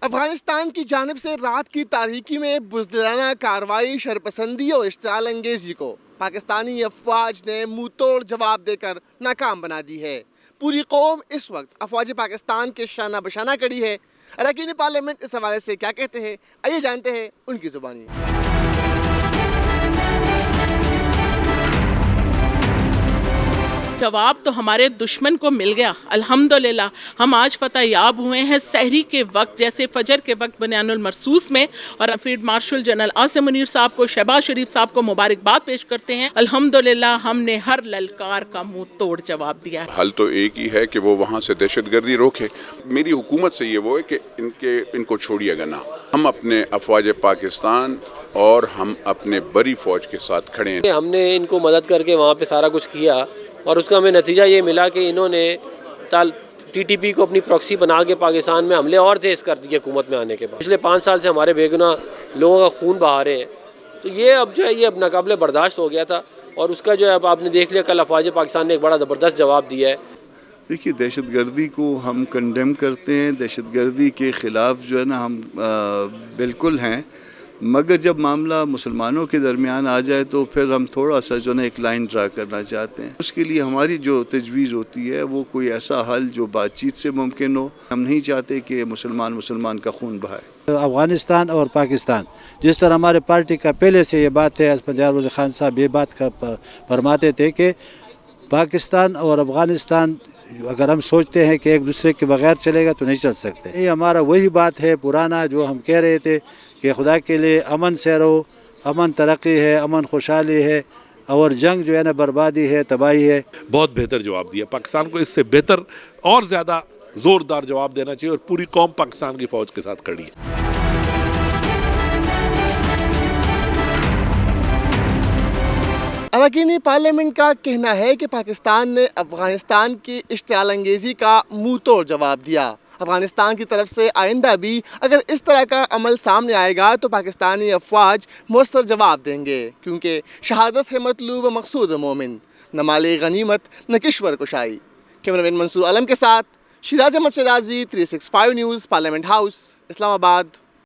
افغانستان کی جانب سے رات کی تاریکی میں بزدلانہ کارروائی، شرپسندی اور اشتعال انگیزی کو پاکستانی افواج نے منہ توڑ جواب دے کر ناکام بنا دی ہے۔ پوری قوم اس وقت افواج پاکستان کے شانہ بشانہ کڑی ہے۔ اراکین پارلیمنٹ اس حوالے سے کیا کہتے ہیں، آئیے جانتے ہیں ان کی زبانی۔ جواب تو ہمارے دشمن کو مل گیا، الحمدللہ ہم آج فتح یاب ہوئے ہیں۔ سحری کے وقت جیسے فجر کے وقت بنیان المرصوص میں، اور field marshal general Asim Munir صاحب کو، شہباز شریف صاحب کو مبارکباد پیش کرتے ہیں۔ الحمدللہ ہم نے ہر للکار کا منہ توڑ جواب دیا۔ حل تو ایک ہی ہے کہ وہ وہاں سے دہشت گردی روکے۔ میری حکومت سے یہ وہ ہے کہ ان کو چھوڑیے گا نہ۔ ہم اپنے افواج پاکستان اور ہم اپنے بری فوج کے ساتھ کھڑے ہیں۔ ہم نے ان کو مدد کر کے وہاں پہ سارا کچھ کیا، اور اس کا ہمیں نتیجہ یہ ملا کہ انہوں نے ٹی ٹی پی کو اپنی پراکسی بنا کے پاکستان میں حملے اور تیز کر دیے حکومت میں آنے کے بعد۔ پچھلے 5 سال سے ہمارے بے گناہ لوگوں کا خون بہا رہے ہیں، تو یہ اب جو ہے یہ اب ناقابل برداشت ہو گیا تھا، اور اس کا جو ہے اب آپ نے دیکھ لیا کل افواج پاکستان نے ایک بڑا زبردست جواب دیا ہے۔ دیکھیے، دہشت گردی کو ہم کنڈیم کرتے ہیں، دہشت گردی کے خلاف جو ہے نا ہم بالکل ہیں، مگر جب معاملہ مسلمانوں کے درمیان آ جائے تو پھر ہم تھوڑا سا جو ہے ایک لائن ڈرا کرنا چاہتے ہیں۔ اس کے لیے ہماری جو تجویز ہوتی ہے وہ کوئی ایسا حل جو بات چیت سے ممکن ہو۔ ہم نہیں چاہتے کہ مسلمان کا خون بہائے۔ افغانستان اور پاکستان، جس طرح ہمارے پارٹی کا پہلے سے یہ بات ہے، اسمت یار ولی خان صاحب یہ بات فرماتے تھے کہ پاکستان اور افغانستان اگر ہم سوچتے ہیں کہ ایک دوسرے کے بغیر چلے گا تو نہیں چل سکتے۔ یہ ہمارا وہی بات ہے پرانا جو ہم کہہ رہے تھے کہ خدا کے لیے امن سے رہو، امن ترقی ہے، امن خوشحالی ہے، اور جنگ جو ہے نا بربادی ہے، تباہی ہے۔ بہت بہتر جواب دیا پاکستان کو، اس سے بہتر اور زیادہ زوردار جواب دینا چاہیے، اور پوری قوم پاکستان کی فوج کے ساتھ کھڑی ہے۔ اراکین پارلیمنٹ کا کہنا ہے کہ پاکستان نے افغانستان کی اشتعال انگیزی کا منہ توڑ جواب دیا۔ افغانستان کی طرف سے آئندہ بھی اگر اس طرح کا عمل سامنے آئے گا تو پاکستانی افواج مؤثر جواب دیں گے، کیونکہ شہادت ہے مطلوب مقصود مومن، نہ مال غنیمت نہ کشور کشائی۔ کیمرامین منصور عالم کے ساتھ Shiraz Ahmed Shirazi, 365 news, parliament house, اسلام آباد۔